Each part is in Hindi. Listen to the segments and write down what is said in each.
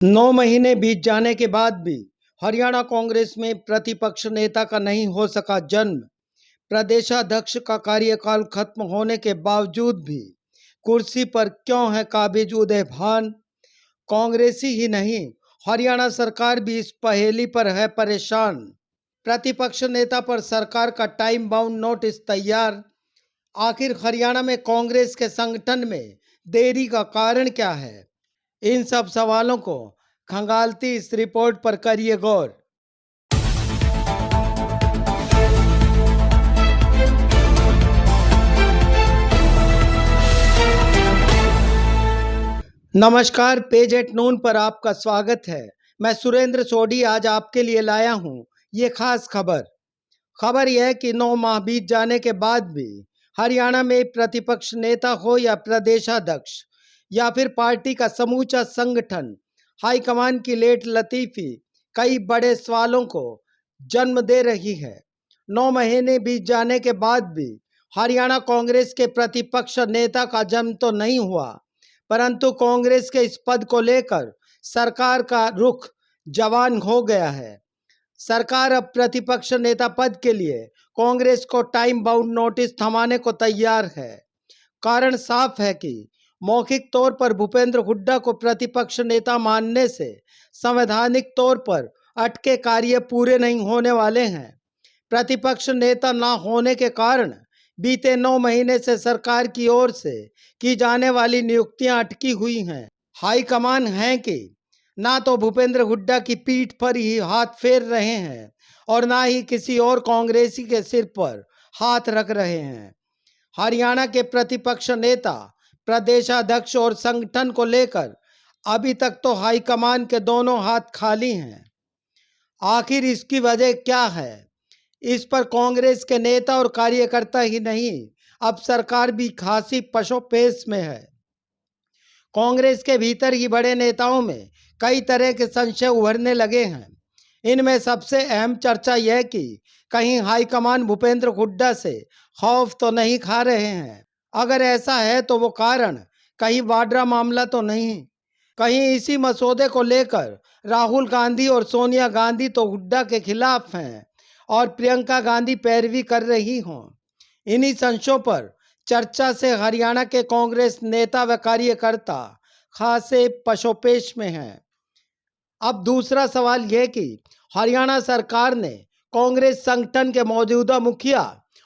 9 महीने बीत जाने के बाद भी हरियाणा कांग्रेस में प्रतिपक्ष नेता का नहीं हो सका जन्म। प्रदेशाध्यक्ष का कार्यकाल खत्म होने के बावजूद भी कुर्सी पर क्यों है काबिज उदय भान। कांग्रेसी ही नहीं, हरियाणा सरकार भी इस पहेली पर है परेशान। प्रतिपक्ष नेता पर सरकार का टाइम बाउंड नोटिस तैयार। आखिर हरियाणा में कांग्रेस के संगठन में देरी का कारण क्या है? इन सब सवालों को खंगालती इस रिपोर्ट पर करिए गौर। नमस्कार, पेज एट नून पर आपका स्वागत है। मैं सुरेंद्र सोडी आज आपके लिए लाया हूं ये खास खबर यह है कि 9 माह बीत जाने के बाद भी हरियाणा में प्रतिपक्ष नेता हो या प्रदेशाध्यक्ष या फिर पार्टी का समूचा संगठन, हाईकमान की लेट लतीफी कई बड़े सवालों को जन्म दे रही है। 9 महीने बीत जाने के बाद भी हरियाणा कांग्रेस के प्रतिपक्ष नेता का जन्म तो नहीं हुआ, परंतु कांग्रेस के इस पद को लेकर सरकार का रुख जवान हो गया है। सरकार अब प्रतिपक्ष नेता पद के लिए कांग्रेस को टाइम बाउंड नोटिस थमाने को तैयार है। कारण साफ है कि मौखिक तौर पर भूपेंद्र हुड्डा को प्रतिपक्ष नेता मानने से संवैधानिक तौर पर अटके कार्य पूरे नहीं होने वाले हैं। प्रतिपक्ष नेता ना होने के कारण बीते 9 महीने से सरकार की ओर से की जाने वाली नियुक्तियां अटकी हुई हैं। हाईकमान है कि ना तो भूपेंद्र हुड्डा की पीठ पर ही हाथ फेर रहे हैं और ना ही किसी और कांग्रेसी के सिर पर हाथ रख रहे हैं। हरियाणा के प्रतिपक्ष नेता, प्रदेशाध्यक्ष और संगठन को लेकर अभी तक तो हाईकमान के दोनों हाथ खाली हैं। आखिर इसकी वजह क्या है? इस पर कांग्रेस के नेता और कार्यकर्ता ही नहीं, अब सरकार भी खासी पशोपेश में है। कांग्रेस के भीतर ही बड़े नेताओं में कई तरह के संशय उभरने लगे हैं। इनमें सबसे अहम चर्चा यह कि कहीं हाईकमान भूपेंद्र हुड्डा से खौफ तो नहीं खा रहे हैं। अगर ऐसा है तो वो कारण कहीं वाड्रा मामला तो नहीं, कहीं इसी मसौदे को लेकर राहुल गांधी और सोनिया गांधी तो हुड्डा के खिलाफ हैं और प्रियंका गांधी पैरवी कर रही हों। इन्हीं संशयों पर चर्चा से हरियाणा के कांग्रेस नेता व कार्यकर्ता खासे पशोपेश में हैं। अब दूसरा सवाल यह कि हरियाणा सरकार ने कांग्रेस संगठन के मौजूदा मुखिया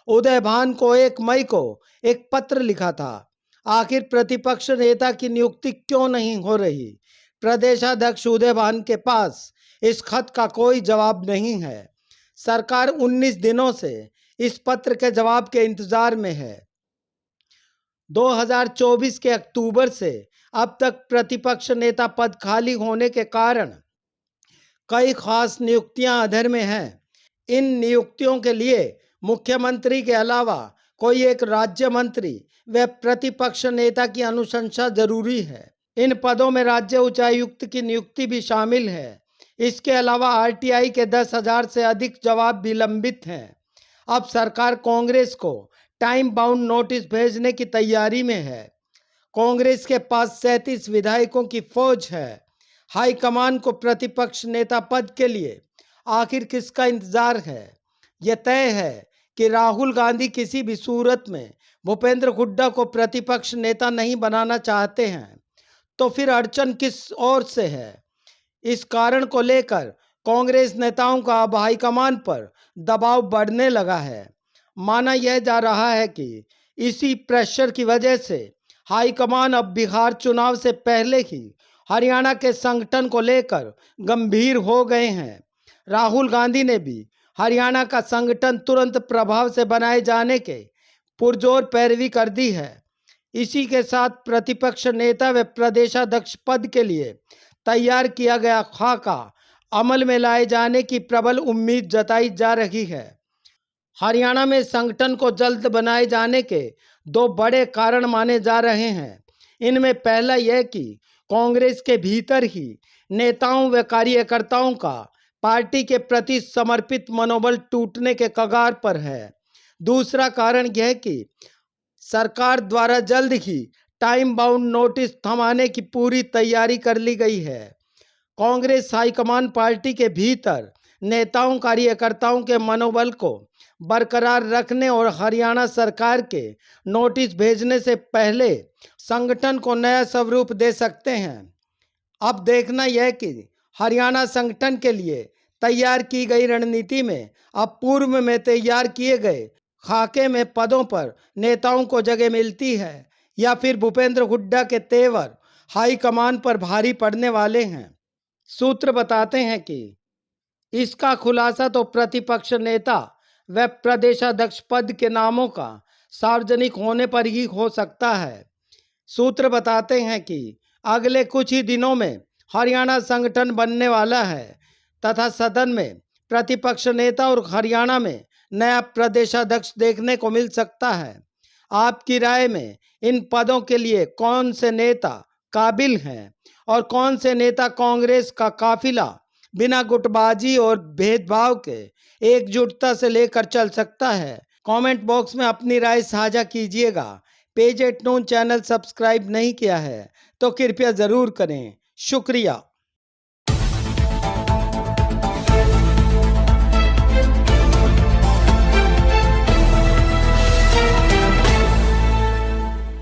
उदय भान को 1 मई को एक पत्र लिखा था। आखिर प्रतिपक्ष नेता की नियुक्ति क्यों नहीं हो रही? प्रदेशाध्यक्ष उदय भान के पास इस खत का कोई जवाब नहीं है। सरकार 19 दिनों से इस पत्र के जवाब के इंतजार में है। 2024 के अक्टूबर से अब तक प्रतिपक्ष नेता पद खाली होने के कारण कई खास नियुक्तियां अधर में हैं। इन नियुक्तियों के लिए मुख्यमंत्री के अलावा कोई एक राज्य मंत्री व प्रतिपक्ष नेता की अनुशंसा जरूरी है। इन पदों में राज्य उच्चायुक्त की नियुक्ति भी शामिल है। इसके अलावा आरटीआई के 10,000 से अधिक जवाब भी लंबित हैं। अब सरकार कांग्रेस को टाइम बाउंड नोटिस भेजने की तैयारी में है। कांग्रेस के पास 37 विधायकों की फौज है। हाईकमान को प्रतिपक्ष नेता पद के लिए आखिर किसका इंतजार है? यह तय है कि राहुल गांधी किसी भी सूरत में भूपेंद्र हुड्डा को प्रतिपक्ष नेता नहीं बनाना चाहते हैं। तो फिर अड़चन किस ओर से है? इस कारण को लेकर कांग्रेस नेताओं का अब हाईकमान पर दबाव बढ़ने लगा है। माना यह जा रहा है कि इसी प्रेशर की वजह से हाईकमान अब बिहार चुनाव से पहले ही हरियाणा के संगठन को लेकर गंभीर हो गए हैं। राहुल गांधी ने भी हरियाणा का संगठन तुरंत प्रभाव से बनाए जाने के पुरजोर पैरवी कर दी है। इसी के साथ प्रतिपक्ष नेता व प्रदेशाध्यक्ष पद के लिए तैयार किया गया खाका अमल में लाए जाने की प्रबल उम्मीद जताई जा रही है। हरियाणा में संगठन को जल्द बनाए जाने के 2 बड़े कारण माने जा रहे हैं। इनमें पहला यह कि कांग्रेस के भीतर ही नेताओं व कार्यकर्ताओं का पार्टी के प्रति समर्पित मनोबल टूटने के कगार पर है। दूसरा कारण यह कि सरकार द्वारा जल्द ही टाइम बाउंड नोटिस थमाने की पूरी तैयारी कर ली गई है। कांग्रेस हाईकमान पार्टी के भीतर नेताओं कार्यकर्ताओं के मनोबल को बरकरार रखने और हरियाणा सरकार के नोटिस भेजने से पहले संगठन को नया स्वरूप दे सकते हैं। अब देखना यह कि हरियाणा संगठन के लिए तैयार की गई रणनीति में अब पूर्व में तैयार किए गए खाके में पदों पर नेताओं को जगह मिलती है या फिर भूपेंद्र हुड्डा के तेवर हाईकमान पर भारी पड़ने वाले हैं। सूत्र बताते हैं कि इसका खुलासा तो प्रतिपक्ष नेता व प्रदेशाध्यक्ष पद के नामों का सार्वजनिक होने पर ही हो सकता है। सूत्र बताते हैं कि अगले कुछ ही दिनों में हरियाणा संगठन बनने वाला है तथा सदन में प्रतिपक्ष नेता और हरियाणा में नया प्रदेशाध्यक्ष देखने को मिल सकता है। आपकी राय में इन पदों के लिए कौन से नेता काबिल हैं और कौन से नेता कांग्रेस का काफिला बिना गुटबाजी और भेदभाव के एकजुटता से लेकर चल सकता है? कमेंट बॉक्स में अपनी राय साझा कीजिएगा। Page at noon channel subscribe नहीं किया है तो कृपया ज़रूर करें। शुक्रिया।